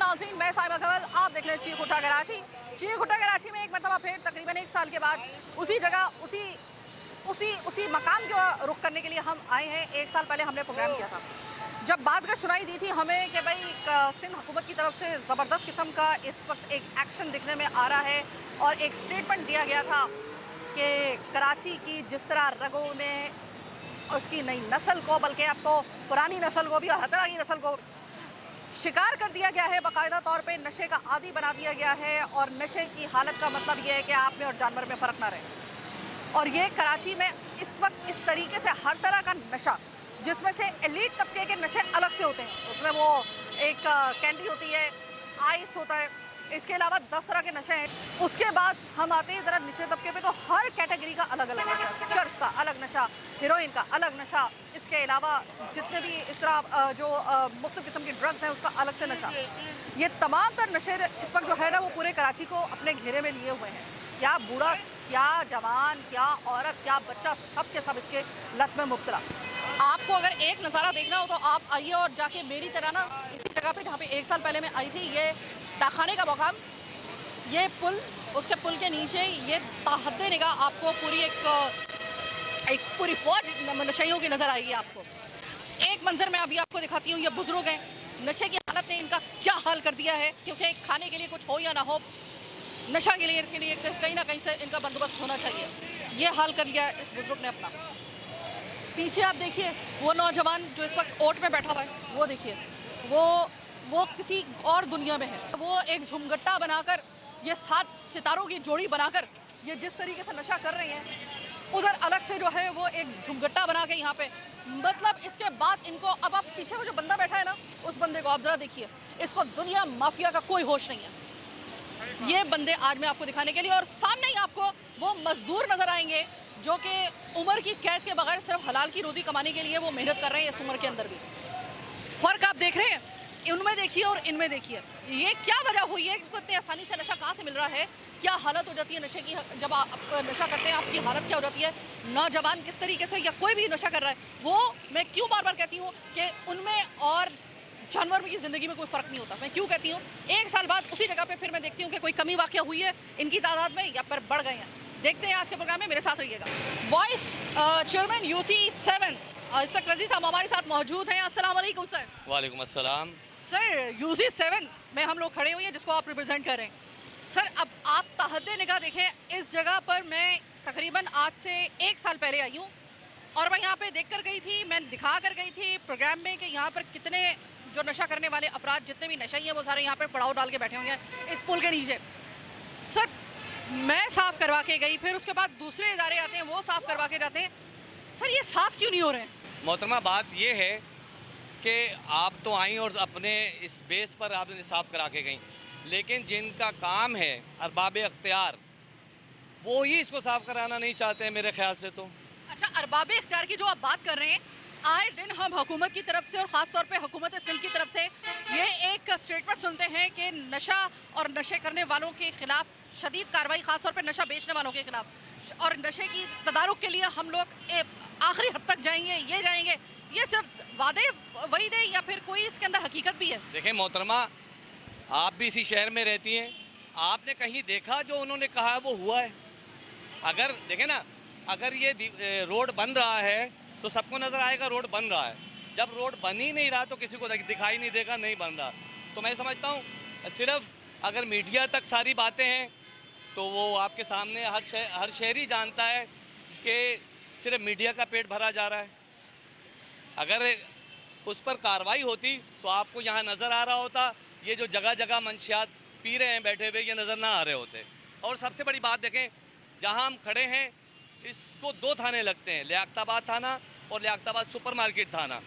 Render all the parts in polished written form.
नाज़रीन, मैं साहिबा कमल, आप देख रहे हैं चीख उठा कराची। चीख उठा कराची में एक मरतबा फिर तकरीबन 1 साल के बाद उसी जगह उसी मकाम को रुख करने के लिए हम आए हैं। 1 साल पहले हमने प्रोग्राम किया था, जब बात सुनाई दी थी हमें कि भाई सिंध हुकूमत की तरफ से ज़बरदस्त किस्म का इस वक्त एक एक्शन दिखने में आ रहा है और एक स्टेटमेंट दिया गया था कि कराची की जिस तरह रगों में उसकी नई नस्ल को, बल्कि अब तो पुरानी नस्ल को भी और हतरा की नस्ल को शिकार कर दिया गया है, बाकायदा तौर पे नशे का आदी बना दिया गया है। और नशे की हालत का मतलब ये है कि आप में और जानवर में फ़र्क ना रहे। और ये कराची में इस वक्त इस तरीके से हर तरह का नशा, जिसमें से एलीट तबके के नशे अलग से होते हैं, उसमें वो एक कैंडी होती है, आइस होता है, इसके अलावा 10 तरह के नशे हैं। उसके बाद हम आते हैं ज़रा निचले तबके पे, तो हर कैटेगरी का अलग अलग नशा, चर्स का अलग नशा, हीरोइन का अलग नशा, इसके अलावा जितने भी इस तरह जो मुख्तलिफ किस्म की ड्रग्स हैं उसका अलग से नशा। ये तमाम तर नशे इस वक्त जो है ना वो पूरे कराची को अपने घेरे में लिए हुए हैं। क्या बूढ़ा, क्या जवान, क्या औरत, क्या बच्चा, सब के सब इसके लत में मुब्तला। आपको अगर एक नज़ारा देखना हो तो आप आइए और जाके मेरी तरह ना इसी जगह पे जहाँ पे 1 साल पहले मैं आई थी, ये डाखाने का मकाम, ये पुल, उसके पुल के नीचे ये ताहद्दे निगाह आपको पूरी एक पूरी फौज नशेइयों की नज़र आएगी आपको। एक मंजर मैं अभी आपको दिखाती हूँ, ये बुजुर्ग हैं, नशे की हालत ने इनका क्या हाल कर दिया है, क्योंकि खाने के लिए कुछ हो या ना हो, नशा के लिए कहीं ना कहीं से इनका बंदोबस्त होना चाहिए। ये हाल कर लिया है इस बुजुर्ग ने अपना। पीछे आप देखिए वो नौजवान जो इस वक्त ओट में बैठा हुआ है, वो देखिए, वो किसी और दुनिया में है। वो एक झुमगट्टा बनाकर, ये 7 सितारों की जोड़ी बनाकर ये जिस तरीके से नशा कर रहे हैं, उधर अलग से जो है वो एक झुमगट्टा बना के यहाँ पे, मतलब इसके बाद इनको, अब आप पीछे को जो बंदा बैठा है ना, उस बंदे को आप जरा देखिए, इसको दुनिया माफिया का कोई होश नहीं है। ये बंदे आज मैं आपको दिखाने के लिए, और सामने ही आपको वो मजदूर नजर आएंगे जो कि उम्र की कैद के बगैर सिर्फ हलाल की रोटी कमाने के लिए वो मेहनत कर रहे हैं। इस उम्र के अंदर भी फर्क आप देख रहे हैं, उनमें देखिए और इनमें देखिए। ये क्या वजह हुई है कि इतनी आसानी से नशा कहाँ से मिल रहा है, क्या हालत हो जाती है नशे की, जब आप नशा करते हैं आपकी हालत क्या हो जाती है। नौजवान किस तरीके से, या कोई भी नशा कर रहा है, वो मैं क्यों बार बार कहती हूँ कि उनमें और जानवर की ज़िंदगी में कोई फ़र्क नहीं होता। मैं क्यों कहती हूँ, 1 साल बाद उसी जगह पे फिर मैं देखती हूँ कि कोई कमी वाक़या हुई है इनकी तादाद में या फिर बढ़ गए हैं। देखते हैं आज के प्रोग्राम में, मेरे साथ रहिएगा। वाइस चेयरमैन UC7 इस वक्त रज़ी साहब हमारे साथ मौजूद हैं। अस्सलाम वालेकुम सर। वालेकुम अस्सलाम। सर, UC7 में हम लोग खड़े हुए हैं जिसको आप रिप्रेजेंट कर रहे हैं। सर, अब आप ताहद्दे निगाह देखें, इस जगह पर मैं तकरीबन आज से 1 साल पहले आई हूँ और मैं यहाँ पे देख कर गई थी, मैं दिखा कर गई थी प्रोग्राम में कि यहाँ पर कितने जो नशा करने वाले अफराद, जितने भी नशा ही हैं, वो सारे यहाँ पर पड़ाव डाल के बैठे हुए हैं इस पुल के नीचे। सर, मैं साफ़ करवा के गई, फिर उसके बाद दूसरे इदारे आते हैं, वो साफ़ करवा के जाते हैं। सर, ये साफ़ क्यों नहीं हो रहे हैं? मोहतरमा, बात ये है कि आप तो आई और अपने इस बेस पर आपने साफ़ करा के गई, लेकिन जिनका काम है अरबाब अख्तियार, वो ही इसको साफ़ कराना नहीं चाहते हैं मेरे ख्याल से। तो अच्छा, अरबाब इख्तियार की जो आप बात कर रहे हैं, आए दिन हम हुकूमत की तरफ से और ख़ास तौर पे हुकूमत सिंध की तरफ से ये एक स्टेटमेंट सुनते हैं कि नशा और नशे करने वालों के ख़िलाफ़ शदीद कार्रवाई, ख़ास तौर पे नशा बेचने वालों के ख़िलाफ़, और नशे की तदारुक के लिए हम लोग आखिरी हद तक जाएंगे, ये जाएंगे। ये सिर्फ वादे वही दे या फिर कोई इसके अंदर हकीकत भी है? देखें मोहतरमा, आप भी इसी शहर में रहती हैं, आपने कहीं देखा जो उन्होंने कहा है वो हुआ है? अगर देखें ना, अगर ये रोड बन रहा है तो सबको नज़र आएगा रोड बन रहा है। जब रोड बन ही नहीं रहा तो किसी को दिखाई नहीं देगा नहीं बन रहा। तो मैं समझता हूँ सिर्फ अगर मीडिया तक सारी बातें हैं तो वो आपके सामने हर शहरी जानता है कि सिर्फ मीडिया का पेट भरा जा रहा है। अगर उस पर कार्रवाई होती तो आपको यहाँ नज़र आ रहा होता, ये जो जगह जगह मंशियात पी रहे हैं बैठे हुए, ये नज़र ना आ रहे होते। और सबसे बड़ी बात देखें, जहाँ हम खड़े हैं इसको 2 थाने लगते हैं, लियाकताबाद थाना और लियाकताबाद सुपरमार्केट थाना,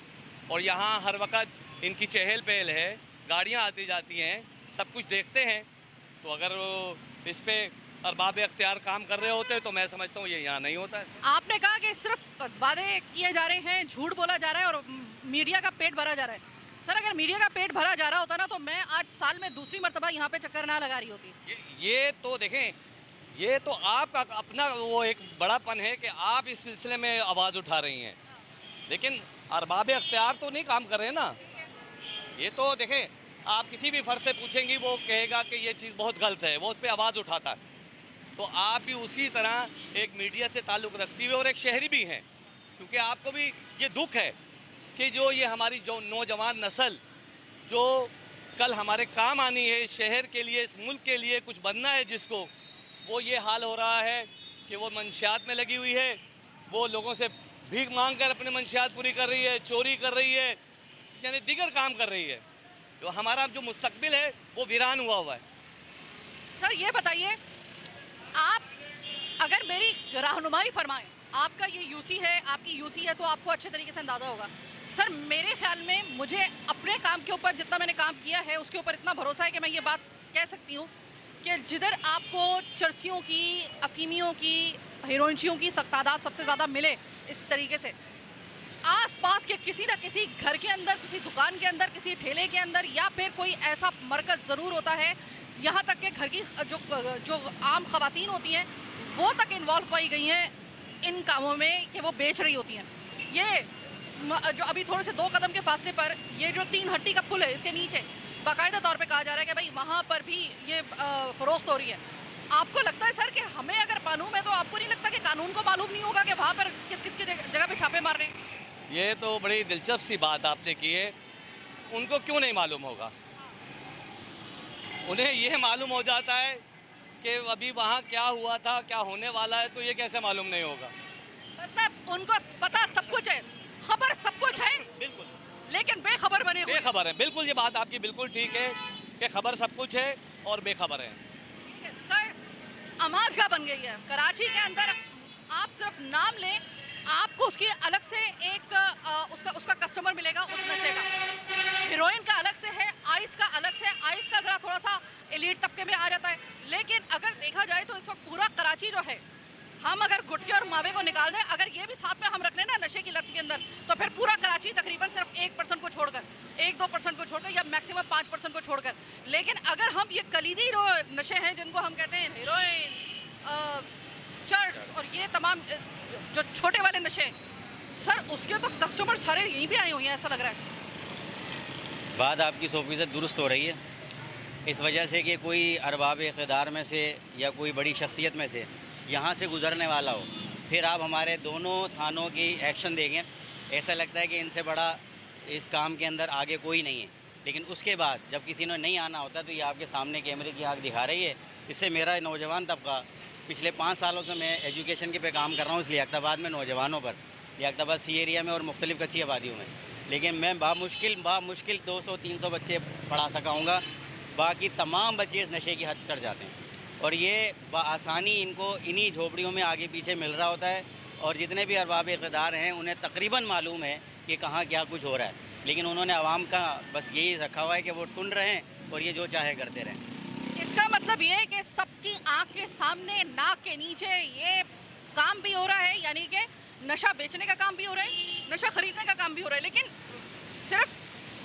और यहाँ हर वक्त इनकी चहल पहल है, गाड़ियाँ आती जाती हैं, सब कुछ देखते हैं। तो अगर इस पर अरबाब अख्तियार काम कर रहे होते तो मैं समझता हूँ ये यहाँ नहीं होता है। आपने कहा कि सिर्फ वादे किए जा रहे हैं, झूठ बोला जा रहा है और मीडिया का पेट भरा जा रहा है। सर, अगर मीडिया का पेट भरा जा रहा होता ना तो मैं आज साल में दूसरी मरतबा यहाँ पे चक्कर ना लगा रही होती। ये तो देखें, ये तो आपका अपना वो एक बड़ापन है कि आप इस सिलसिले में आवाज़ उठा रही हैं, लेकिन अरबाब अख्तियार तो नहीं काम कर रहे हैं ना। ये तो देखें, आप किसी भी फर्द से पूछेंगी वो कहेगा कि ये चीज़ बहुत गलत है, वो उस पर आवाज़ उठाता है। तो आप भी उसी तरह एक मीडिया से ताल्लुक़ रखती हुए और एक शहरी भी हैं, क्योंकि आपको भी ये दुख है कि जो ये हमारी जो नौजवान नस्ल जो कल हमारे काम आनी है, इस शहर के लिए, इस मुल्क के लिए कुछ बनना है जिसको, वो ये हाल हो रहा है कि वो मंशियात में लगी हुई है, वो लोगों से भीख मांग कर अपने मंशियात पूरी कर रही है, चोरी कर रही है, यानी दीगर काम कर रही है। तो हमारा जो मुस्तकबिल है वो वीरान हुआ है। सर ये बताइए, आप अगर मेरी रहनुमाई फरमाएं, आपका ये यूसी है, आपकी यूसी है, तो आपको अच्छे तरीके से अंदाज़ा होगा। सर मेरे ख्याल में मुझे अपने काम के ऊपर जितना मैंने काम किया है उसके ऊपर इतना भरोसा है कि मैं ये बात कह सकती हूँ कि जिधर आपको चर्सियों की, अफीमियों की, हीरोइनशियों की तादाद सबसे ज़्यादा मिले इस तरीके से, आसपास के किसी न किसी घर के अंदर, किसी दुकान के अंदर, किसी ठेले के अंदर या फिर कोई ऐसा मरकज़ ज़रूर होता है, यहाँ तक कि घर की जो आम ख़वातीन होती हैं वो तक इन्वॉल्व पाई गई हैं इन कामों में कि वो बेच रही होती हैं। ये जो अभी थोड़े से 2 कदम के फासले पर ये जो 3 हट्टी का पुल है, इसके नीचे बाकायदा तौर पे कहा जा रहा है कि भाई वहाँ पर भी ये फ़रोख्त हो रही है। आपको लगता है सर कि हमें अगर मालूम है तो आपको नहीं लगता कि कानून को मालूम नहीं होगा कि वहाँ पर किस किस की जगह पे छापे मार रहे हैं? ये तो बड़ी दिलचस्प सी बात आपने की है। उनको क्यों नहीं मालूम होगा? उन्हें ये मालूम हो जाता है कि अभी वहाँ क्या हुआ था, क्या होने वाला है, तो ये कैसे मालूम नहीं होगा? मतलब उनको पता सब कुछ है, खबर सब कुछ है, बिल्कुल, लेकिन बेखबर बने हुए। बेखबर है। बिल्कुल, ये बात आपकी बिल्कुल ठीक है कि खबर सब कुछ है और बेखबर है। सर अमाजगा बन गई है कराची के अंदर। आप सिर्फ नाम लें, आपको उसकी अलग से एक उसका कस्टमर मिलेगा उस नशे का। हीरोइन का अलग से है, आइस का अलग से। आइस का ज़रा थोड़ा सा एलीट तबके में आ जाता है, लेकिन अगर देखा जाए तो इस वक्त पूरा कराची जो है, हम अगर गुटके और मावे को निकाल दें, अगर ये भी साथ में हम रख लें ना नशे की लत के अंदर, तो फिर पूरा कराची तकरीबन सिर्फ 1% को छोड़कर, 1-2% को छोड़कर या मैक्सिमम 5% को छोड़कर। लेकिन अगर हम ये कलीदी जो नशे हैं जिनको हम कहते हैं हीरोइन, चर्च और ये तमाम जो छोटे वाले नशे, सर उसके तो कस्टमर सारे यहीं पे आए हुए हैं, ऐसा लग रहा है। बात आपकी 100% दुरुस्त हो रही है। इस वजह से कि कोई अरबाब इक़्तिदार में से या कोई बड़ी शख्सियत में से यहाँ से गुज़रने वाला हो, फिर आप हमारे दोनों थानों की एक्शन देखें, ऐसा लगता है कि इनसे बड़ा इस काम के अंदर आगे कोई नहीं है। लेकिन उसके बाद जब किसी ने नहीं आना होता तो ये आपके सामने कैमरे की आग दिखा रही है। इससे मेरा नौजवान तबका, पिछले 5 सालों से मैं एजुकेशन के पे काम कर रहा हूँ इस लियाकताबाद में नौजवानों पर, लियाकताबाद सी एरिया में और मुख्तलिफ़ कच्ची आबादियों में, लेकिन मैं बामुश्किल 200-300 बच्चे पढ़ा सकाऊँगा। बाकी तमाम बच्चे इस नशे की हद कर जाते हैं और ये बआसानी इनको इन्हीं झोपड़ियों में आगे पीछे मिल रहा होता है। और जितने भी अरबाब इक़्तिदार हैं उन्हें तकरीबन मालूम है कि कहाँ क्या कुछ हो रहा है, लेकिन उन्होंने आवाम का बस यही रखा हुआ है कि वो टुन रहें और ये जो चाहे करते रहें। इसका मतलब ये है कि सबकी आंख के सामने, नाक के नीचे ये काम भी हो रहा है, यानी कि नशा बेचने का काम भी हो रहा है, नशा खरीदने का काम भी हो रहा है, लेकिन सिर्फ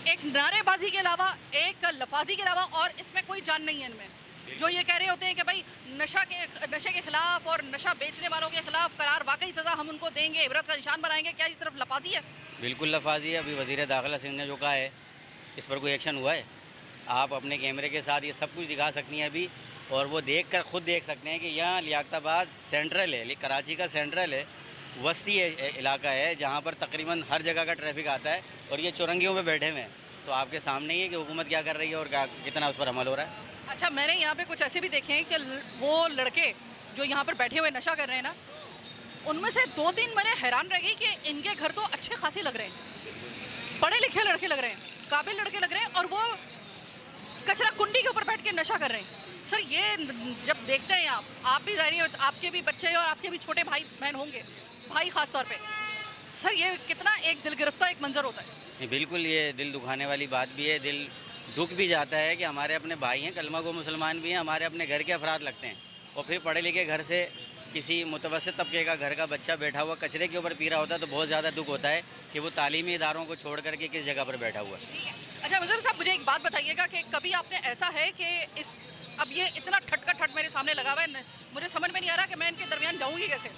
एक नारेबाजी के अलावा, एक लफाजी के अलावा और इसमें कोई जान नहीं है इनमें। जो ये कह रहे होते हैं कि भाई नशे के खिलाफ और नशा बेचने वालों के खिलाफ करार वाकई सज़ा हम उनको देंगे, इबरत का निशान बनाएंगे, क्या ये सिर्फ लफाजी है? बिल्कुल लफाजी है। अभी वज़ीर दाखिला सिंह ने जो कहा है इस पर कोई एक्शन हुआ है? आप अपने कैमरे के साथ ये सब कुछ दिखा सकती हैं अभी, और वो देख कर ख़ुद देख सकते हैं कि यहाँ लियाकताबाद सेंट्रल है, कराची का सेंट्रल है, वस्ती इलाका है जहाँ पर तकरीबन हर जगह का ट्रैफिक आता है और ये चौरंगियों में बैठे हुए हैं। तो आपके सामने ही है कि हुकूमत क्या कर रही है और कितना उस पर अमल हो रहा है। अच्छा, मैंने यहाँ पे कुछ ऐसे भी देखे हैं कि वो लड़के जो यहाँ पर बैठे हुए नशा कर रहे हैं ना, उनमें से 2-3 मैंने हैरान रह गई कि इनके घर तो अच्छे खासे लग रहे हैं, पढ़े लिखे लड़के लग रहे हैं, काबिल लड़के लग रहे हैं, और वो कचरा कुंडी के ऊपर बैठ के नशा कर रहे हैं। सर ये जब देखते हैं आप भी जाहिर, आपके भी बच्चे और आपके भी छोटे भाई बहन होंगे, भाई ख़ास तौर पे, सर ये कितना एक दिल गिरफ्तार एक मंजर होता है। बिल्कुल, ये दिल दुखाने वाली बात भी है। दिल दुख भी जाता है कि हमारे अपने भाई हैं, कलमा गो मुसलमान भी हैं, हमारे अपने घर के अफराद लगते हैं, और फिर पढ़े लिखे घर से किसी मुतवस्सित तबके का घर का बच्चा बैठा हुआ कचरे के ऊपर पी रहा होता है तो बहुत ज़्यादा दुख होता है कि वो तालीमी इदारों को छोड़ करके किस जगह पर बैठा हुआ है। अच्छा मुज़फ़्फ़र साहब, मुझे एक बात बताइएगा कि कभी आपने ऐसा है कि अब ये इतना ठट का ठट मेरे सामने लगा हुआ है, मुझे समझ में नहीं आ रहा कि मैं इनके दरमियान जाऊँगी कैसे।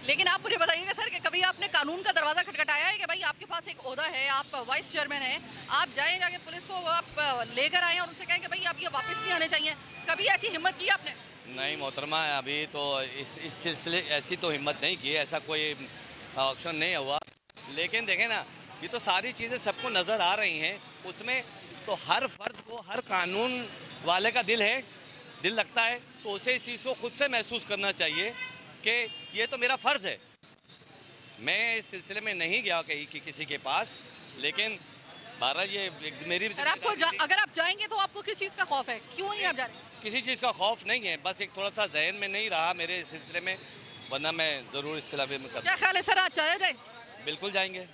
लेकिन आप मुझे बताइएगा सर कि कभी आपने कानून का दरवाज़ा खटखटाया है कि भाई आपके पास एक ओहदा है, आप वाइस चेयरमैन हैं, आप जाएं जाके पुलिस को आप लेकर आएँ और उनसे कहें कि भाई आप ये वापस नहीं आने चाहिए, कभी ऐसी हिम्मत की आपने? नहीं मोहतरमा, अभी तो इस सिलसिले ऐसी तो हिम्मत नहीं की, ऐसा कोई ऑप्शन नहीं हुआ। लेकिन देखें ना, ये तो सारी चीज़ें सबको नज़र आ रही हैं, उसमें तो हर फर्द को, हर कानून वाले का दिल है, दिल लगता है, तो उसे इस चीज़ को खुद से महसूस करना चाहिए कि ये तो मेरा फ़र्ज़ है। मैं इस सिलसिले में नहीं गया कहीं कि किसी के पास, लेकिन बहरहाल ये मेरी सर आपको अगर आप जाएंगे तो आपको किस चीज़ का खौफ है, क्यों नहीं आप जा रहे? किसी चीज़ का खौफ नहीं है, बस एक थोड़ा सा जहन में नहीं रहा मेरे इस सिलसिले में, वरना मैं ज़रूर इस सिलसिले में क्या ख्याल है सर, आज जाया जाए? बिल्कुल जाएंगे।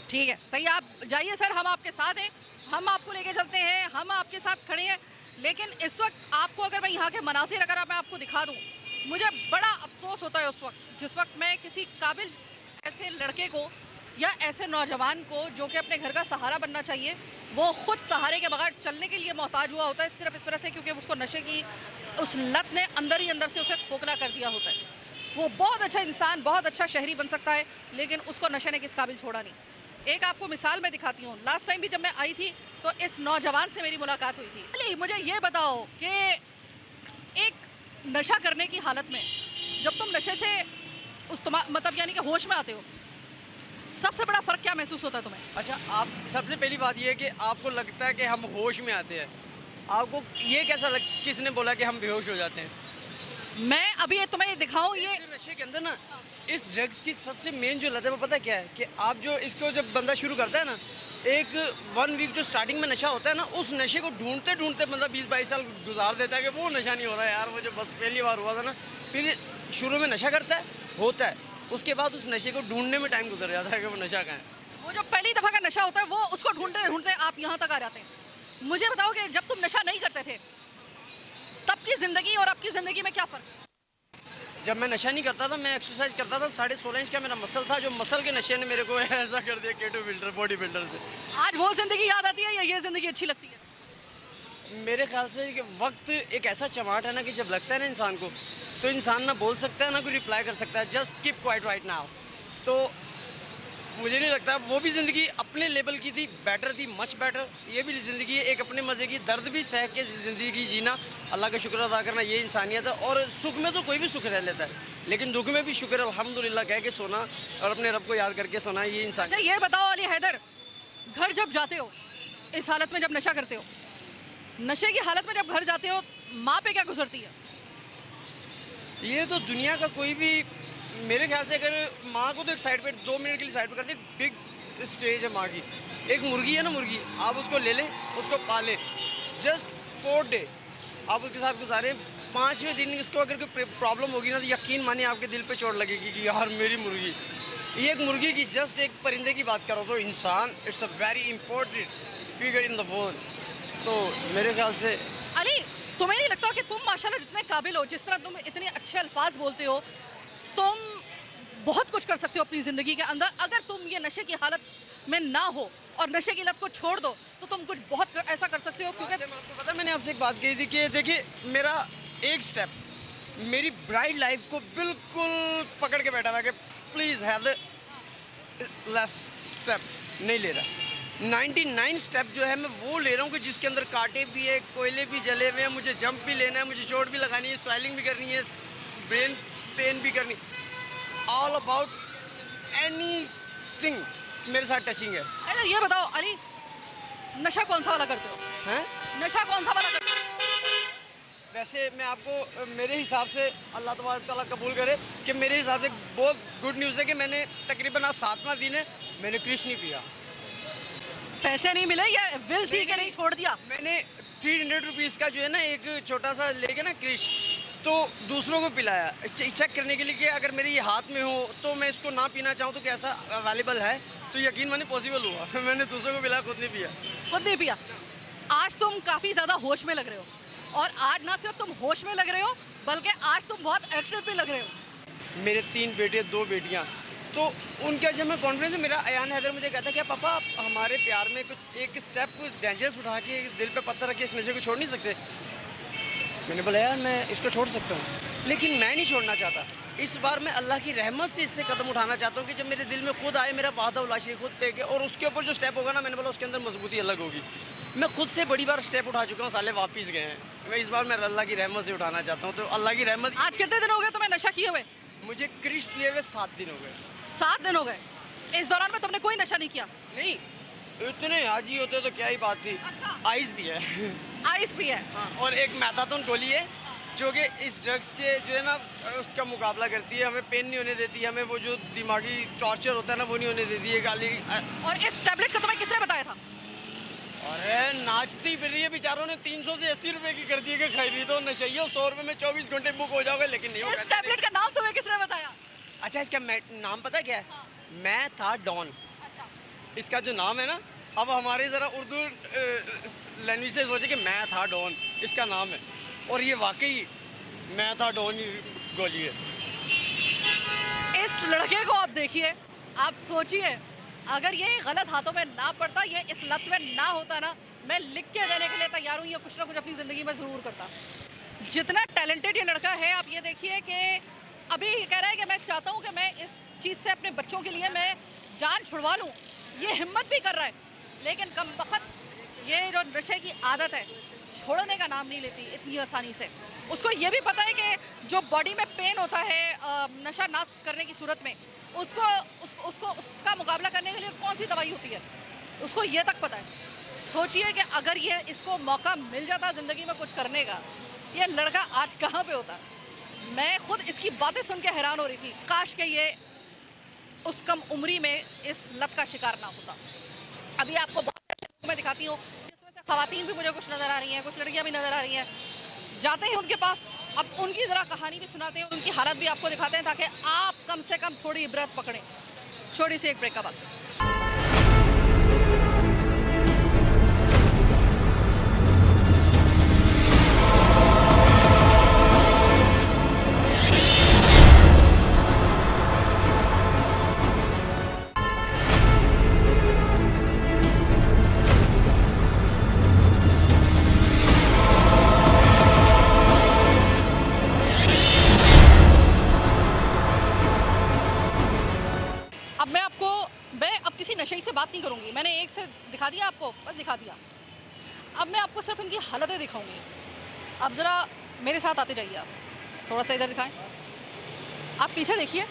ठीक है, सही, आप जाइए सर, हम आपके साथ हैं, हम आपको लेके चलते हैं, हम आपके साथ खड़े हैं। लेकिन इस वक्त आपको अगर मैं यहाँ के मनासिर अगर मैं आपको दिखा दूँ, मुझे बड़ा अफसोस होता है उस वक्त जिस वक्त मैं किसी काबिल ऐसे लड़के को या ऐसे नौजवान को जो कि अपने घर का सहारा बनना चाहिए, वो खुद सहारे के बगैर चलने के लिए मोहताज हुआ होता है, सिर्फ इस वजह से क्योंकि उसको नशे की उस लत ने अंदर ही अंदर से उसे खोखला कर दिया होता है। वो बहुत अच्छा इंसान, बहुत अच्छा शहरी बन सकता है, लेकिन उसको नशे ने किस काबिल छोड़ा नहीं। एक आपको मिसाल मैं दिखाती हूँ, लास्ट टाइम भी जब मैं आई थी तो इस नौजवान से मेरी मुलाकात हुई थी। अली मुझे ये बताओ कि एक नशा करने की हालत में जब तुम नशे से मतलब यानी कि होश में आते हो, सबसे बड़ा फ़र्क क्या महसूस होता है तुम्हें? अच्छा, आप सबसे पहली बात ये है कि आपको लगता है कि हम होश में आते हैं, आपको ये कैसा किसने बोला कि हम बेहोश हो जाते हैं? मैं अभी ये तुम्हें दिखाऊं, ये नशे के अंदर ना इस ड्रग्स की सबसे मेन जो लत है वो पता क्या है कि आप जो इसको जब बंदा शुरू करता है ना, एक 1 वीक जो स्टार्टिंग में नशा होता है ना, उस नशे को ढूंढते ढूंढते मतलब 20-22 साल गुजार देता है कि वो नशा नहीं हो रहा है यार, मुझे बस पहली बार हुआ था ना। फिर शुरू में नशा करता है, होता है, उसके बाद उस नशे को ढूंढने में टाइम गुजर जाता है कि वो नशा कहाँ है। वो जो पहली दफ़ा का नशा होता है वो उसको ढूंढते ढूंढते आप यहाँ तक आ जाते हैं। मुझे बताओ कि जब तुम नशा नहीं करते थे तब की ज़िंदगी और अब की ज़िंदगी में क्या फ़र्क? जब मैं नशा नहीं करता था, मैं एक्सरसाइज करता था, 16.5 इंच का मेरा मसल था, जो मसल के नशे ने मेरे को ऐसा कर दिया केटो बिल्डर, बॉडी बिल्डर से। आज वो ज़िंदगी याद आती है या ये ज़िंदगी अच्छी लगती है? मेरे ख्याल से कि वक्त एक ऐसा चमाट है ना कि जब लगता है ना इंसान को, तो इंसान ना बोल सकता है ना कोई रिप्लाई कर सकता है, just keep quiet right now. तो मुझे नहीं लगता वो भी ज़िंदगी अपने लेवल की थी, बेटर थी, मच बेटर। ये भी ज़िंदगी है एक अपने मज़े की, दर्द भी सह के ज़िंदगी जीना, अल्लाह का शुक्र अदा करना, ये इंसानियत है। और सुख में तो कोई भी सुख रह लेता है, लेकिन दुख में भी शुक्र अल्हम्दुलिल्लाह कह के सोना और अपने रब को याद करके सोना, ये इंसान। अच्छा ये बताओ अली हैदर, घर जब जाते हो इस हालत में, जब नशा करते हो, नशे की हालत में जब घर जाते हो, माँ पे क्या गुजरती है? ये तो दुनिया का कोई भी, मेरे ख्याल से अगर माँ को तो एक साइड पे 2 मिनट के लिए साइड पे करते, बिग स्टेज है माँ की। एक मुर्गी है ना, मुर्गी आप उसको ले लें, उसको पालें, जस्ट 4 डे आप उसके साथ गुजारें, 5वें दिन इसको अगर कोई प्रॉब्लम होगी ना, तो यकीन मानिए आपके दिल पे चोट लगेगी कि यार मेरी मुर्गी। ये एक मुर्गी की, जस्ट एक परिंदे की बात करो तो इंसान it's a very important figure in the world. तो मेरे ख्याल से अली, तुम्हें नहीं लगता कि तुम माशाल्लाह जितने काबिल हो, जिस तरह तुम इतने अच्छे अल्फाज बोलते हो, तुम बहुत कुछ कर सकते हो अपनी ज़िंदगी के अंदर? अगर तुम ये नशे की हालत में ना हो और नशे की लत को छोड़ दो तो तुम कुछ बहुत ऐसा कर सकते हो। क्योंकि आपको पता है मैंने आपसे एक बात कही थी कि देखिए मेरा एक स्टेप मेरी ब्राइट लाइफ को बिल्कुल पकड़ के बैठा हुआ है कि please have the last step नहीं ले रहा। 99 स्टेप जो है मैं वो ले रहा हूँ कि जिसके अंदर कांटे भी है, कोयले भी जले हुए हैं, मुझे जंप भी लेना है, मुझे चोट भी लगानी है, स्वेलिंग भी करनी है, ब्रेन पेन भी करनी, ऑल अबाउट एनीथिंग मेरे साथ टचिंग है। अरे ये बताओ अली, नशा कौन सा वाला करते हो? हैं? नशा कौन सा वाला करते हो? वैसे मैं आपको मेरे हिसाब से अल्लाह तबारक तआला कबूल करे कि मेरे हिसाब से बहुत गुड न्यूज़ है कि मैंने तकरीबन आज 7वां दिन है, मैंने क्रिश नहीं पिया। पैसे नहीं मिले या विल थी कि नहीं छोड़ दिया? मैंने 300 रुपीज़ का जो है ना एक छोटा सा लेके ना क्रिश, तो दूसरों को पिलाया चेक करने के लिए कि अगर मेरे ये हाथ में हो तो मैं इसको ना पीना चाहूँ तो कैसा अवेलेबल है, तो यकीन माने पॉसिबल हुआ। मैंने दूसरों को पिलाया, खुद नहीं पिया। खुद नहीं पिया। आज तुम काफ़ी ज़्यादा होश में लग रहे हो, और आज ना सिर्फ तुम होश में लग रहे हो बल्कि आज तुम बहुत एक्टिव भी लग रहे हो। मेरे 3 बेटे 2 बेटियाँ, तो उनका जब मैं कॉन्फिडेंस, मेरा अयान हैदर मुझे कहता क्या पापा आप हमारे प्यार में कुछ एक स्टेप कुछ डेंजरस उठा के दिल पे पत्थर रख के इस नशे को छोड़ नहीं सकते? मैंने बोला यार मैं इसको छोड़ सकता हूँ। लेकिन मैं नहीं छोड़ना चाहता। इस बार मैं अल्लाह की रहमत से इससे कदम उठाना चाहता हूँ कि जब मेरे दिल में खुद आए, मेरा वादा शरीक खुद पे के, और उसके ऊपर जो स्टेप होगा ना, मैंने बोला उसके अंदर मजबूती अलग होगी। मैं खुद से बड़ी बार स्टेप उठा चुका हूँ, साले वापस गए हैं। मैं इस बार मैं अल्लाह की रहमत से उठाना चाहता हूँ, तो अल्लाह की रहमत। आज कितने दिन हो गए तुम्हें नशा किए हुए? मुझे क्रिश पिए हुए 7 दिन हो गए। 7 दिन हो गए। इस दौरान में तुमने कोई नशा नहीं किया? नहीं, इतने हाजी होते तो क्या ही बात थी। अच्छा। आइस भी है। आइस भी है। हाँ, और एक मैथाथोन गोली है जो कि इस ड्रग्स के जो है ना उसका मुकाबला करती है। हमें पेन नहीं होने देती है, हमें वो जो दिमागी टॉर्चर होता है ना वो नहीं होने देती है गाली। और इस टैबलेट का तुम्हें किसने बताया था? अरे नाचती फिर रही है, बेचारों ने 300 से 80 रुपए की कर दी है कि खरीदो नशइयो, 100 रुपए में 24 घंटे बुक हो जाओगे। लेकिन नहीं इस टैबलेट का नाम तुम्हें किसने बताया? अच्छा, इसका नाम पता क्या है? हाँ। मैं था डॉन। अच्छा। इसका जो नाम है ना, अब हमारे ज़रा उर्दू लैंग्वेज से सोचे कि मैं था डॉन, इसका नाम है। और ये वाकई मैं था डॉन ही गोली है। इस लड़के को आप देखिए, आप सोचिए, अगर ये गलत हाथों में ना पड़ता, ये इस लत में ना होता ना, मैं लिख के देने के लिए तैयार हूँ, ये कुछ ना कुछ अपनी ज़िंदगी में ज़रूर करता। जितना टैलेंटेड ये लड़का है, आप ये देखिए कि अभी ये कह रहा है कि मैं चाहता हूँ कि मैं इस चीज़ से अपने बच्चों के लिए मैं जान छुड़वा लूँ। ये हिम्मत भी कर रहा है, लेकिन कम वक्त ये जो नशे की आदत है छोड़ने का नाम नहीं लेती इतनी आसानी से। उसको ये भी पता है कि जो बॉडी में पेन होता है नशा ना करने की सूरत में, उसका मुकाबला करने के लिए कौन सी दवाई होती है, उसको ये तक पता है। सोचिए कि अगर ये इसको मौका मिल जाता ज़िंदगी में कुछ करने का, ये लड़का आज कहाँ पे होता। मैं खुद इसकी बातें सुन के हैरान हो रही थी, काश के ये उस कम उम्री में इस लत का शिकार ना होता। अभी आपको बहुत ऐसे लोग मैं दिखाती हूँ जिसमें से ख़वातीन भी मुझे कुछ नज़र आ रही हैं, कुछ लड़कियाँ भी नज़र आ रही हैं। जाते हैं उनके पास, अब उनकी ज़रा कहानी भी सुनाते हैं, उनकी हालत भी आपको दिखाते हैं, ताकि आप कम से कम थोड़ी इबरत पकड़ें। छोटी सी एक ब्रेक का बाद। अब किसी नशे से बात नहीं करूंगी, मैंने एक से दिखा दिया आपको, बस दिखा दिया। अब मैं आपको सिर्फ इनकी हालतें दिखाऊंगी। अब ज़रा मेरे साथ आते जाइए, आप थोड़ा सा इधर दिखाएं। आप पीछे देखिए,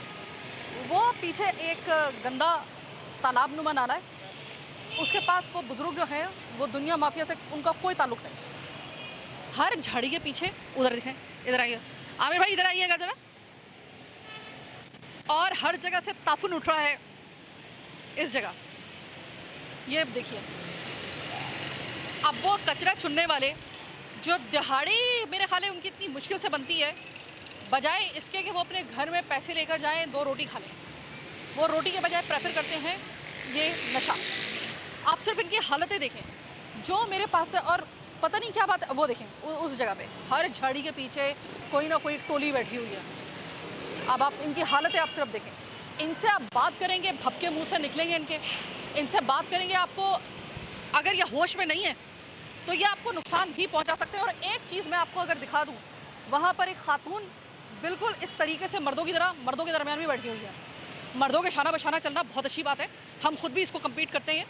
वो पीछे एक गंदा तालाब नुमा नाला है, उसके पास वो बुज़ुर्ग जो हैं वो दुनिया माफिया से उनका कोई ताल्लुक़ नहीं। हर झाड़ी के पीछे, उधर दिखाएं, इधर आइए आमिर भाई, इधर आइएगा ज़रा। और हर जगह से ताफुन उठ रहा है इस जगह, ये देखिए। अब वो कचरा चुनने वाले जो दिहाड़ी मेरे ख्याल है उनकी इतनी मुश्किल से बनती है, बजाय इसके कि वो अपने घर में पैसे लेकर जाएं 2 रोटी खा लें, वो रोटी के बजाय प्रेफर करते हैं ये नशा। आप सिर्फ इनकी हालतें देखें जो मेरे पास है, और पता नहीं क्या बात है, वो देखें उस जगह पे हर झाड़ी के पीछे कोई ना कोई टोली बैठी हुई है। अब आप इनकी हालतें आप सिर्फ देखें, इनसे आप बात करेंगे भपके मुंह से निकलेंगे इनके, इनसे बात करेंगे आपको, अगर ये होश में नहीं है तो ये आपको नुकसान भी पहुंचा सकते हैं। और एक चीज़ मैं आपको अगर दिखा दूं, वहाँ पर एक खातून बिल्कुल इस तरीके से मर्दों की तरह मर्दों के दरमियान भी बैठी हुई है। मर्दों के शाना बशाना चलना बहुत अच्छी बात है, हम खुद भी इसको कम्पीट करते हैं,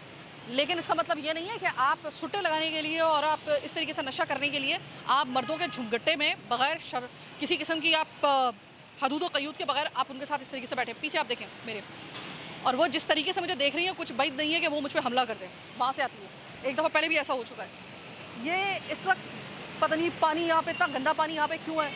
लेकिन इसका मतलब ये नहीं है कि आप सुट्टे लगाने के लिए और आप इस तरीके से नशा करने के लिए आप मर्दों के झुमगट्टे में बग़ैर किसी किस्म की आप हदूद व क़यूद के बगैर आप उनके साथ इस तरीके से बैठे। पीछे आप देखें मेरे, और वो जिस तरीके से मुझे देख रही है, कुछ बैद नहीं है कि वो मुझ पर हमला कर दें, वहाँ से आती है। एक दफ़ा पहले भी ऐसा हो चुका है। ये इस वक्त पता नहीं पानी यहाँ पे, इतना गंदा पानी यहाँ पे क्यों है,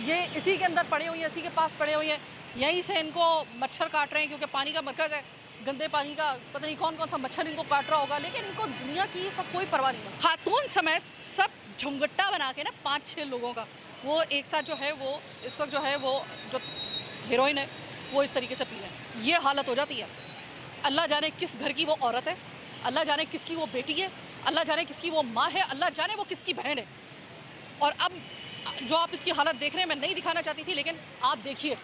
ये इसी के अंदर पड़े हुए हैं, इसी के पास पड़े हुए हैं, यहीं से इनको मच्छर काट रहे हैं, क्योंकि पानी का मरकज़ है, गंदे पानी का पता नहीं कौन कौन सा मच्छर इनको काट रहा होगा, लेकिन इनको दुनिया की सब कोई परवाह नहीं है। खातून समेत सब झुमगट्टा बना के ना 5-6 लोगों का वो एक साथ जो है, वो इस वक्त जो है वो जो हीरोइन है वो इस तरीके से पी है। ये हालत हो जाती है। अल्लाह जाने किस घर की वो औरत है, अल्लाह जाने किसकी वो बेटी है, अल्लाह जाने किसकी वो माँ है, अल्लाह जाने वो किसकी बहन है। और अब जो आप इसकी हालत देख रहे हैं, मैं नहीं दिखाना चाहती थी, लेकिन आप देखिए,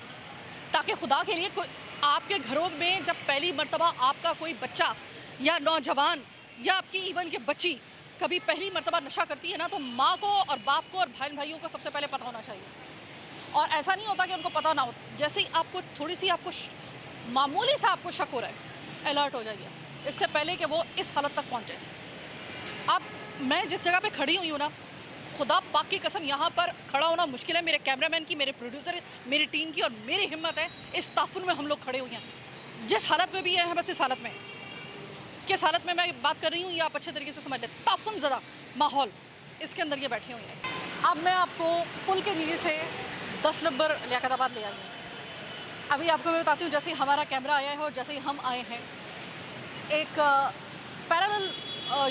ताकि खुदा के लिए कोई आपके घरों में जब पहली मर्तबा आपका कोई बच्चा या नौजवान या आपकी इवन के बच्ची कभी पहली मर्तबा नशा करती है ना, तो माँ को और बाप को और भाइयों को सबसे पहले पता होना चाहिए। और ऐसा नहीं होता कि उनको पता ना हो। जैसे ही आपको थोड़ी सी आपको मामूली सा आपको शक हो रहा है, अलर्ट हो जाइए, इससे पहले कि वो इस हालत तक पहुँचे। अब मैं जिस जगह पे खड़ी हुई हूँ ना, खुदा पाक की कसम यहाँ पर खड़ा होना मुश्किल है। मेरे कैमरामैन की, मेरे प्रोड्यूसर, मेरी टीम की और मेरी हिम्मत है, इस ताफुन में हम लोग खड़े हुए हैं। जिस हालत में भी हैं बस इस हालत में, किस हालत में मैं बात कर रही हूँ ये आप अच्छे तरीके से समझ लें। ताफुन ज़्यादा माहौल, इसके अंदर ये बैठे हुए हैं। अब मैं आपको पुल के नीचे से 10 नंबर लियाकताबाद ले आई हूँ। अभी आपको मैं बताती हूँ, जैसे ही हमारा कैमरा आया है और जैसे ही हम आए हैं, एक पैरेलल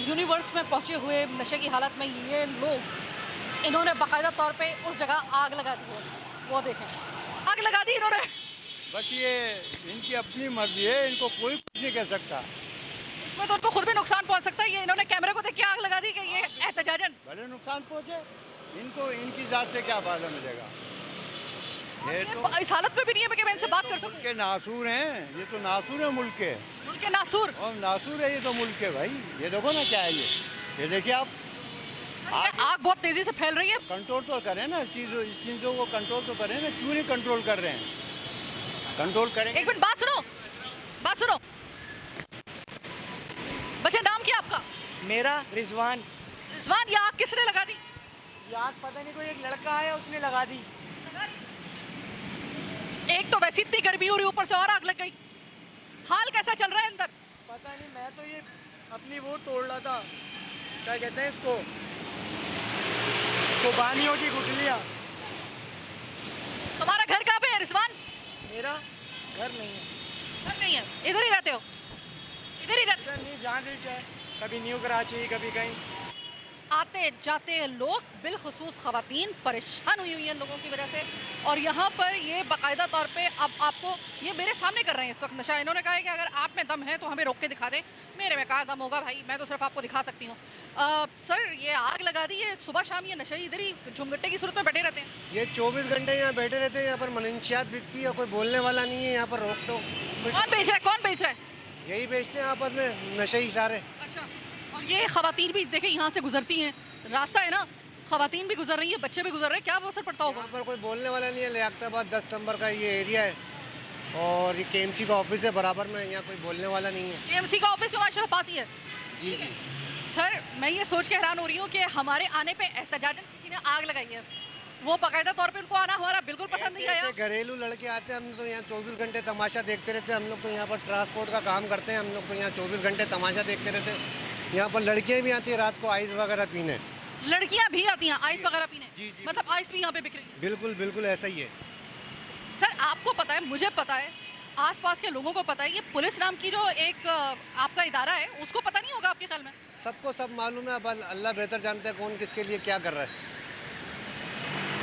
यूनिवर्स में पहुँचे हुए नशे की हालत में ये लोग, इन्होंने बाकायदा तौर पे उस जगह आग लगा दी है। वो देखें, आग लगा दी इन्होंने। बस ये इनकी अपनी मर्जी है, इनको कोई कुछ नहीं कह सकता। इसमें तो उनको खुद भी नुकसान पहुंच सकता है। ये इन्होंने कैमरे को देख के आग लगा दी कि ये एहतजाजन। भले नुकसान पहुंचे, इनको इनकी जात से क्या फायदा मिलेगा? ये तो इस हालत में भी नहीं है कि मैं इनसे बात कर सकूं। मुल्क के नासूर हैं, ये तो नासूर है मुल्क के, मुल्क के नासूर। और नासूर है ये तो मुल्क के भाई। ये देखो ना क्या है ये देखिए आप, आग बहुत तेजी से फैल रही है। कंट्रोल तो करें ना, इस चीज़ों को कंट्रोल तो करें ना, क्यों नहीं कंट्रोल कर रहे हैं? कंट्रोल करेंगे। एक मिनट बात सुनो, बात सुनो। बच्चे नाम क्या आपका? मेरा रिजवान। रिजवान, ये आग किसने लगा दी? ये आग पता नहीं, कोई एक लड़का है उसने लगा दी। एक तो वैसे इतनी गर्मी हो रही, ऊपर से और आग लग गई। हाल कैसा चल रहा है अंदर? पता नहीं, मैं तो ये अपनी वो तोड़ रहा था, क्या कहते हैं इसको, खुबानियों की गुठलियाँ। तुम्हारा घर कहाँ पे है रिजवान? मेरा घर नहीं है। घर नहीं है, इधर ही रहते हो? इधर ही रहते? इधर नहीं, जहाँ दिल चाहे, कभी न्यू कराची, कभी कहीं। आते जाते लोग, बिलखुसूस ख़वातीन, परेशान हुई हैं लोगों की वजह से। और यहाँ पर ये बाकायदा तौर पे अब आपको ये मेरे सामने कर रहे हैं इस वक्त नशा। इन्होंने कहा है कि अगर आप में दम है तो हमें रोक के दिखा दें। मेरे में कहा दम होगा भाई, मैं तो सिर्फ आपको दिखा सकती हूँ। सर ये आग लगा दी है, सुबह शाम ये नशे इधर ही झुमगट्टे की सूरत में बैठे रहते हैं। ये 24 घंटे यहाँ बैठे रहते हैं। यहाँ पर मनशियात बिकती है, कोई बोलने वाला नहीं है। यहाँ पर रोक तो कौन बेच रहा है, कौन बेच रहा है? यही बेचते हैं आपस में, नशे ही सारे। अच्छा, और ये ख़वातीन भी देखें यहाँ से गुजरती हैं, रास्ता है ना, ख़वातीन भी गुजर रही है, बच्चे भी गुजर रहे हैं, क्या वो असर पड़ता होगा? यहाँ पर कोई बोलने वाला नहीं है। लियाकताबाद 10 नंबर का ये एरिया है और ये KMC का ऑफिस है बराबर में, यहाँ कोई बोलने वाला नहीं है। KMC का ऑफिस में माशाल्लाह पास ही है। जी जी। सर मैं ये सोच के हैरान हो रही हूँ कि हमारे आने पे एहतजाजन किसी ने आग लगाई है। वो बाकायदा तौर पे उनको आना हमारा बिल्कुल पसंद नहीं आया। घरेलू लड़के आते हैं, हम तो यहाँ 24 घंटे तमाशा देखते रहते हैं। हम लोग तो यहाँ पर ट्रांसपोर्ट का काम करते हैं, हम लोग तो यहाँ 24 घंटे तमाशा देखते रहते हैं। यहाँ पर लड़कियाँ भी आती हैं रात को आइस वगैरह पीने। लड़कियाँ भी आती हैं आइस वगैरह पीने? जी जी, मतलब आइस भी यहाँ पे बिक रही है? बिल्कुल बिल्कुल ऐसा ही है। सर आपको पता है, मुझे पता है, आसपास के लोगों को पता है, ये पुलिस नाम की जो एक आपका इदारा है उसको पता नहीं होगा आपके ख्याल में? सबको सब मालूम है, अब अल्लाह बेहतर जानता है कौन किसके लिए क्या कर रहा है।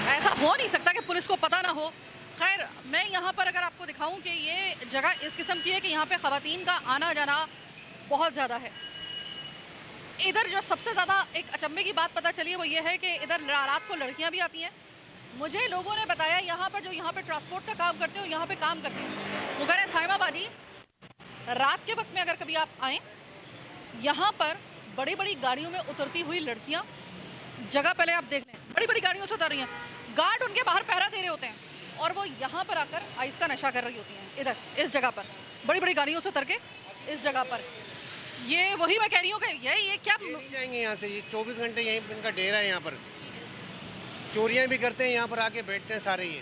ऐसा हो नहीं सकता कि पुलिस को पता ना हो। खैर मैं यहाँ पर अगर आपको दिखाऊं कि ये जगह इस किस्म की है कि यहाँ पे ख़वातीन का आना जाना बहुत ज़्यादा है। इधर जो सबसे ज़्यादा एक अचंभे की बात पता चली है वो ये है कि इधर रात को लड़कियाँ भी आती हैं। मुझे लोगों ने बताया यहाँ पर जो यहाँ पे ट्रांसपोर्ट का काम करते हो, यहाँ पे काम करते हैं, वो कह रहे हैं साइमा बाजी रात के वक्त में अगर कभी आप आएँ, यहाँ पर बड़ी बड़ी गाड़ियों में उतरती हुई लड़कियाँ, जगह पहले आप देख लें, बड़ी बड़ी गाड़ियों से उतर रही हैं, गार्ड उनके बाहर पहरा दे रहे होते हैं और वो यहाँ पर आकर आइस का नशा कर रही होती हैं। इधर इस जगह पर बड़ी बड़ी गाड़ियों से उतर के इस जगह पर, ये वही मैं कह रही हूँ कि ये क्या नहीं जाएंगे यहाँ से। ये 24 घंटे यहीं इनका डेरा है। यहाँ पर चोरियाँ भी करते हैं, यहाँ पर आके बैठते हैं सारे। ये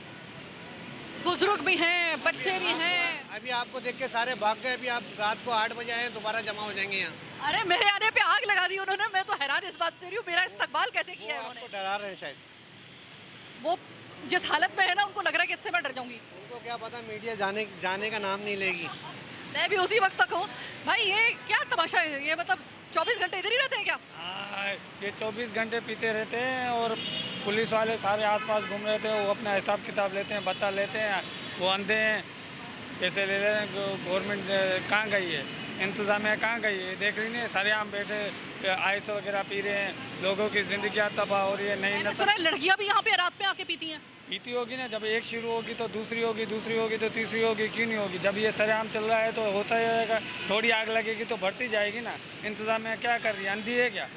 बुजुर्ग भी हैं, बच्चे भी हैं। अभी आपको देख के सारे भाग गए। अभी आप रात को 8 बजे आए, दोबारा जमा हो जाएंगे यहाँ। अरे मेरे आने पे आग लगा दी उन्होंने, मैं तो हैरान इस बात से रही हूँ, मेरा इस्तकबाल कैसे किया है उन्होंने। आपको डरा रहे हैं शायद। वो जिस हालत में है ना, उनको लग रहा है कि इससे मैं डर जाऊंगी। उनको क्या पता मीडिया जाने का नाम नहीं लेगी। मैं भी उसी वक्त तक हूँ भाई। ये क्या तमाशा है, ये मतलब 24 घंटे इधर ही रहते हैं क्या? हाँ, ये 24 घंटे पीते रहते हैं और पुलिस वाले सारे आसपास घूम रहे थे। वो अपना हिसाब किताब लेते हैं, बता लेते हैं, वो अंधे हैं, पैसे ले रहे हैं। गवर्नमेंट कहाँ गई है, इंतज़ामिया कहाँ गई है, देख रही नहीं। सारे आम बैठे आइस वगैरह पी रहे हैं, लोगों की ज़िंदगी तबाह हो रही है। नई नस्ल सुना है लड़कियाँ भी यहाँ पे रात में आके पीती हैं। पीती होगी ना, जब एक शुरू होगी तो दूसरी होगी, दूसरी होगी तो तीसरी होगी, क्यों नहीं होगी? जब ये सरेआम चल रहा है तो होता ही रहेगा। थोड़ी आग लगेगी तो बढ़ती जाएगी ना। इंतज़ामिया क्या कर रही है, अंधी है क्या?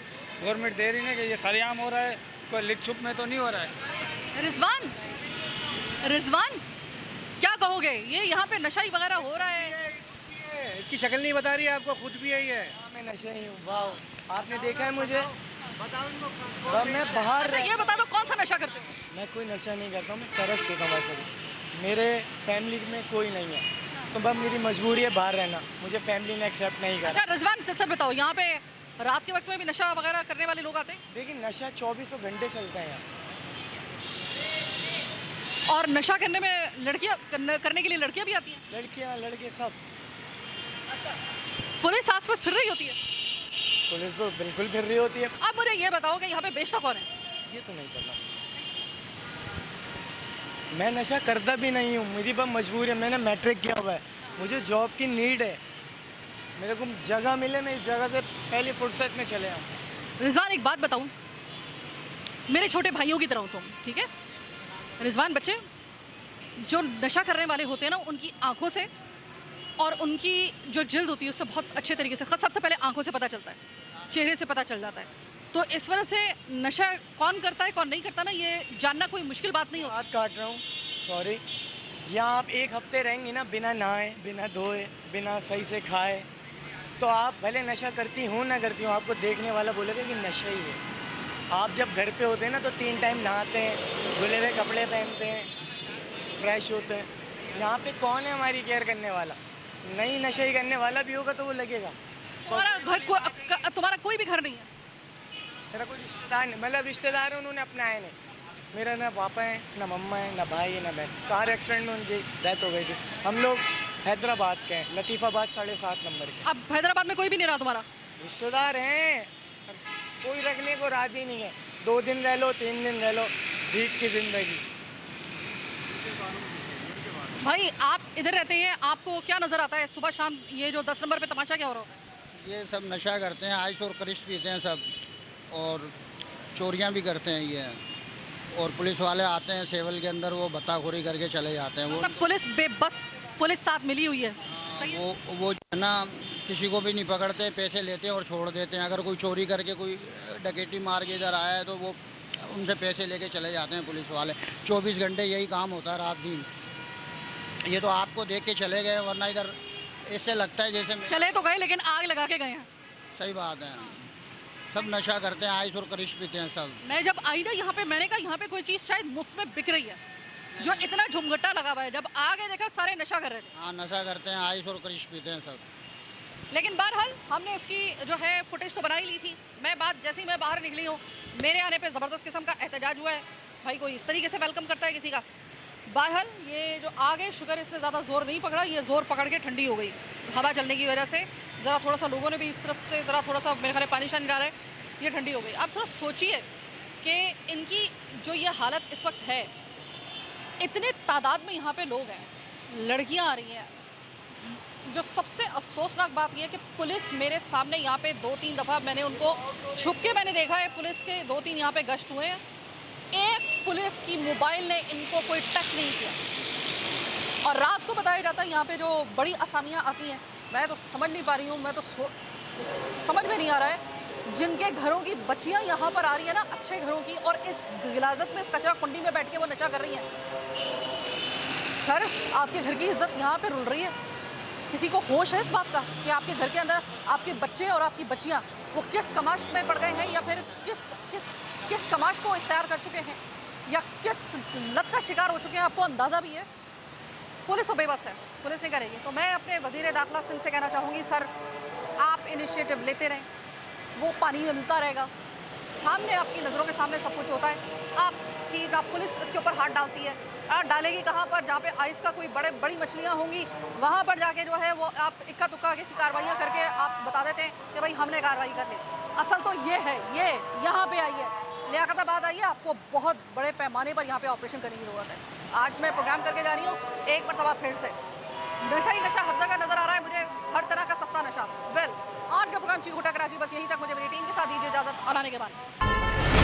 गवर्नमेंट दे रही है कि ये सरेआम हो रहा है, कोई लिख छुप में तो नहीं हो रहा है। रिजवान रिजवान, क्या कहोगे? ये यहाँ पे नशा वगैरह हो रहा है, इसकी शक्ल नहीं बता रही है आपको, खुद भी यही है। मैं नशे ही हूँ। वाह, आपने देखा है मुझे? बताओ इनको। मैं बाहर अच्छा ये बता दो कौन सा नशा करते हो? मैं कोई नशा नहीं करता हूँ, मैं चरस पीता हूँ वैसे भी। मेरे फैमिली में कोई नहीं है, तो बस मेरी मजबूरी है बाहर रहना, मुझे फैमिली ने एक्सेप्ट नहीं करा। अच्छा रिजवान, सच बताओ, यहाँ पे रात के वक्त में भी नशा वगैरह करने वाले लोग आते हैं? देखिए नशा 24 घंटे चलता है यहाँ। और नशा करने में लड़कियाँ करने के लिए लड़कियाँ भी आती हैं? लड़कियाँ लड़के सब। अच्छा, पुलिस आसपास फिर रही होती है? पुलिस तो बिल्कुल फिर रही होती है। अब मुझे ये बताओ कि यहाँ पे बेचता कौन है? ये तो नहीं पता, मैं नशा करता भी नहीं हूँ, मेरी बस मजबूरी है। मैंने मैट्रिक किया हुआ है, मुझे जॉब की नीड है, मेरे को जगह मिले, मैं इस जगह से पहली फुर्सत में चले आऊँ। रिजवान एक बात बताऊँ, मेरे छोटे भाइयों की तरह हो तुम, ठीक है? रिजवान, बच्चे जो नशा करने वाले होते हैं ना, उनकी आंखों से और उनकी जो जिल्द होती है उससे बहुत अच्छे तरीके से, सबसे पहले आंखों से पता चलता है, चेहरे से पता चल जाता है। तो इस वजह से नशा कौन करता है कौन नहीं करता ना, ये जानना कोई मुश्किल बात नहीं होती। बात काट रहा हूँ, सॉरी। यहाँ आप एक हफ्ते रहेंगी ना बिना नहाए, बिना धोए, बिना सही से खाए, तो आप भले नशा करती हूँ ना करती हूँ, आपको देखने वाला बोलेगा कि नशा ही है। आप जब घर पे होते हैं ना तो 3 टाइम नहाते हैं, धुले हुए कपड़े पहनते हैं, फ्रेश होते हैं। यहाँ पे कौन है हमारी केयर करने वाला? नहीं, नशा ही करने वाला भी होगा तो वो लगेगा। तुम्हारा कोई भी घर नहीं है? मेरा कोई रिश्तेदार नहीं, मतलब रिश्तेदार है, उन्होंने अपनाए नहीं। मेरा ना पापा है, ना मम्मा है, ना भाई है, ना बहन। कार एक्सीडेंट में उनकी डेथ हो गई थी। हम लोग हैदराबाद के हैं, लतीफ़ाबाद 7.5 नंबर के। अब हैदराबाद में कोई भी नहीं रहा तुम्हारा? रिश्तेदार हैं, कोई रखने को राजी नहीं है। 2 दिन रह लो, 3 दिन रह लो, भीख की जिंदगी। भाई आप इधर रहते हैं, आपको क्या नज़र आता है सुबह शाम ये जो 10 नंबर पे तमाशा क्या हो रहा होता है? ये सब नशा करते हैं, आइस और क्रिश पीते हैं सब, और चोरियां भी करते हैं ये। और पुलिस वाले आते हैं सेवल के अंदर, वो बत्ताखोरी करके चले जाते हैं। मतलब पुलिस बेबस, पुलिस साथ मिली हुई है, सही है? वो जो है ना, किसी को भी नहीं पकड़ते, पैसे लेते हैं और छोड़ देते हैं। अगर कोई चोरी करके कोई डकैती मार के इधर आया है तो वो उनसे पैसे लेके चले जाते हैं पुलिस वाले। 24 घंटे यही काम होता है, रात दिन। ये तो आपको देख के चले गए, वरना इधर इससे लगता है जैसे चले तो गए लेकिन आग लगा के गए हैं। सही बात है, सब नशा करते हैं, आइस और क्रिश पीते हैं सब। मैं जब आई ना यहाँ पे, मैंने कहा यहाँ पे कोई चीज़ शायद मुफ्त में बिक रही है, जो इतना झुमघट्टा लगा हुआ है। जब आगे देखा सारे नशा कर रहे थे। हाँ, नशा करते हैं, आइस और क्रिश पीते हैं सब। लेकिन बहरहाल हमने उसकी जो है फुटेज तो बना ही ली थी। मैं बात जैसे ही मैं बाहर निकली हूँ, मेरे आने पे ज़बरदस्त किस्म का एहतजाज हुआ है। भाई कोई इस तरीके से वेलकम करता है किसी का? बहरहाल ये जो आगे शुगर इसने ज़्यादा ज़ोर नहीं पकड़ा, ये ज़ोर पकड़ के ठंडी हो गई हवा चलने की वजह से। ज़रा थोड़ा सा लोगों ने भी इस तरफ से ज़रा थोड़ा सा मेरे ख्याल पानी शानी डाला है, ये ठंडी हो गई। आप थोड़ा सोचिए कि इनकी जो ये हालत इस वक्त है, इतने तादाद में यहाँ पे लोग हैं, लड़कियाँ आ रही हैं। जो सबसे अफसोसनाक बात यह है कि पुलिस मेरे सामने यहाँ पे 2-3 दफ़ा मैंने उनको छुप के मैंने देखा है, पुलिस के 2-3 यहाँ पे गश्त हुए हैं। एक पुलिस की मोबाइल ने इनको कोई टच नहीं किया। और रात को बताया जाता है यहाँ पे जो बड़ी असामियाँ आती हैं, मैं तो समझ नहीं पा रही हूँ, मैं तो समझ में नहीं आ रहा है। जिनके घरों की बच्चियाँ यहाँ पर आ रही है ना, अच्छे घरों की, और इस गिलाजत में, इस कचरा कुंडी में बैठ के वो नशा कर रही हैं। सर, आपके घर की इज्जत यहाँ पे रुल रही है। किसी को होश है इस बात का कि आपके घर के अंदर आपके बच्चे और आपकी बच्चियाँ वो किस कमाश में पड़ गए हैं, या फिर किस कमाश को इख्तियार कर चुके हैं, या किस लत का शिकार हो चुके हैं, आपको अंदाज़ा भी है? पुलिस तो बेबस है, पुलिस नहीं करेगी। तो मैं अपने वज़ीर दाखिला सिंध से कहना चाहूँगी, सर आप इनिशिएटिव लेते रहें, वो पानी में मिलता रहेगा, सामने आपकी नज़रों के सामने सब कुछ होता है। आपकी ना पुलिस इसके ऊपर हाथ डालती है, डालेगी कहाँ पर? जहाँ पे आइस का कोई बड़ी मछलियाँ होंगी, वहाँ पर जाके जो है वो आप इक्का तुक्का किसी कार्रवाइयाँ करके आप बता देते हैं कि भाई हमने कार्रवाई कर ली। असल तो ये है, ये यहाँ पे आई है, लियाकताबाद आई है, आपको बहुत बड़े पैमाने पर यहाँ पे ऑपरेशन करने की ज़रूरत है। आज मैं प्रोग्राम करके जा रही हूँ, एक मरतबा फिर से नशा ही नशा हर जगह नज़र आ रहा है मुझे, हर तरह का सस्ता नशा। वेल, आज का प्रोग्राम चीखुटा कराची बस यहीं तक। मुझे मेरी टीम के साथ दीजिए इजाज़त, आने के बाद।